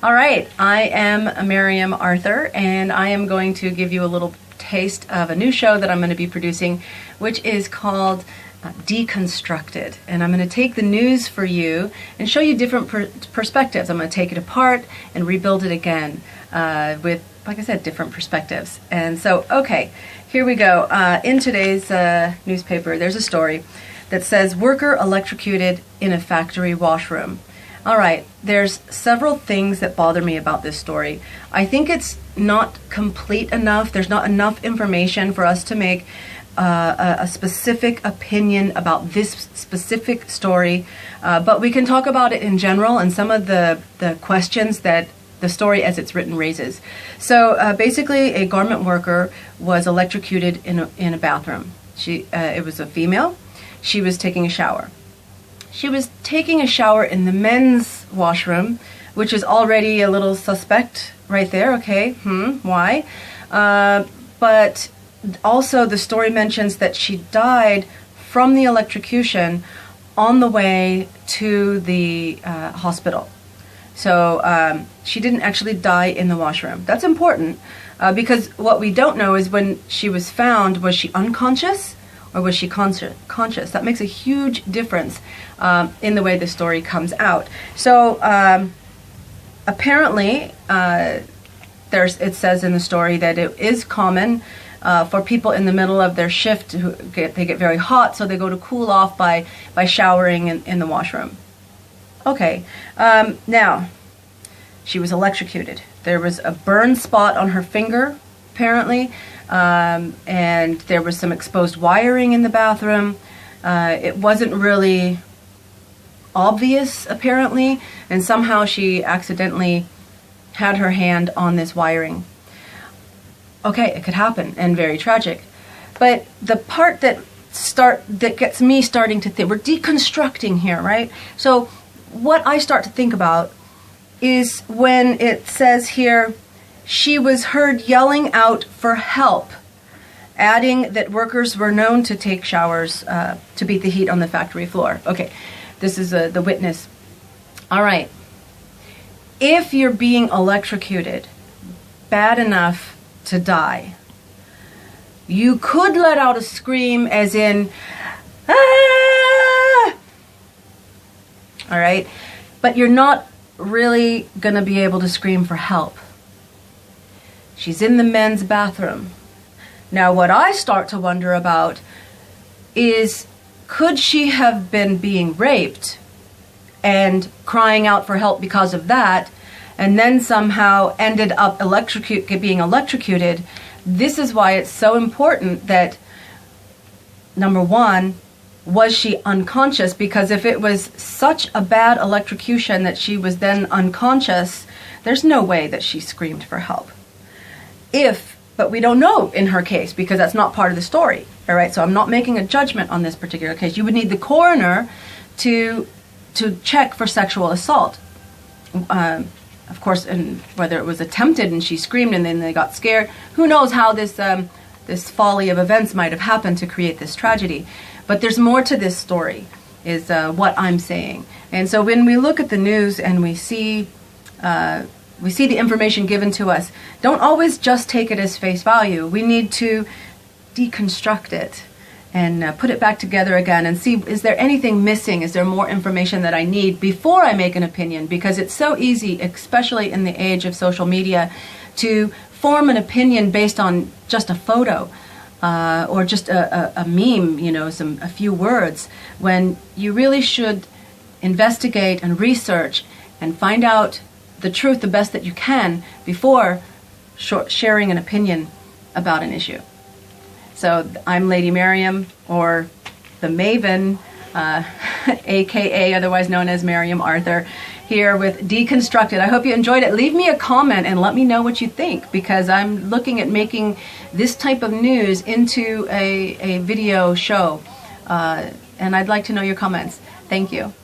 All right, I am Mariam Arthur, and I am going to give you a little taste of a new show that I'm going to be producing, which is called Deconstructed. And I'm going to take the news for you and show you different perspectives. I'm going to take it apart and rebuild it again with, like I said, different perspectives. And so, okay, here we go. In today's newspaper, there's a story that says, "Worker electrocuted in a factory washroom." All right, there's several things that bother me about this story. I think it's not complete enough. There's not enough information for us to make a specific opinion about this specific story, but we can talk about it in general and some of the questions that the story as it's written raises. So basically, a garment worker was electrocuted in a bathroom. It was a female. She was taking a shower. She was taking a shower in the men's washroom, which is already a little suspect right there. Okay, why? But also the story mentions that she died from the electrocution on the way to the hospital. So she didn't actually die in the washroom. That's important because what we don't know is when she was found, was she unconscious? Or was she conscious? That makes a huge difference in the way the story comes out. So apparently, it says in the story that it is common for people in the middle of their shift they get very hot, so they go to cool off by showering in the washroom. Okay, now she was electrocuted. There was a burn spot on her finger, apparently. And there was some exposed wiring in the bathroom. It wasn't really obvious, apparently, and somehow she accidentally had her hand on this wiring. Okay, it could happen, and very tragic. But the part that gets me starting to think, we're deconstructing here, right? So what I start to think about is when it says here, she was heard yelling out for help, adding that workers were known to take showers to beat the heat on the factory floor. Okay, this is the witness. All right. If you're being electrocuted bad enough to die, you could let out a scream as in, "Ah!" All right? But you're not really going to be able to scream for help. She's in the men's bathroom. Now, what I start to wonder about is, could she have been being raped and crying out for help because of that, and then somehow ended up being electrocuted? This is why it's so important that, number one, was she unconscious? Because if it was such a bad electrocution that she was then unconscious, there's no way that she screamed for help. But we don't know in her case because that's not part of the story. All right, so I'm not making a judgment on this particular case. You would need the coroner to check for sexual assault. Of course, and whether it was attempted and she screamed and then they got scared. Who knows how this folly of events might have happened to create this tragedy. But there's more to this story, is what I'm saying. And so when we look at the news and we see the information given to us, don't always just take it as face value. We need to deconstruct it and put it back together again and see, is there anything missing? Is there more information that I need before I make an opinion? Because it's so easy, especially in the age of social media, to form an opinion based on just a photo or just a meme, a few words, when you really should investigate and research and find out the truth the best that you can before sharing an opinion about an issue. So I'm Lady Mariam, or the Maven, aka otherwise known as Mariam Arthur, here with Deconstructed. I hope you enjoyed it. Leave me a comment and let me know what you think, because I'm looking at making this type of news into a video show, and I'd like to know your comments. Thank you.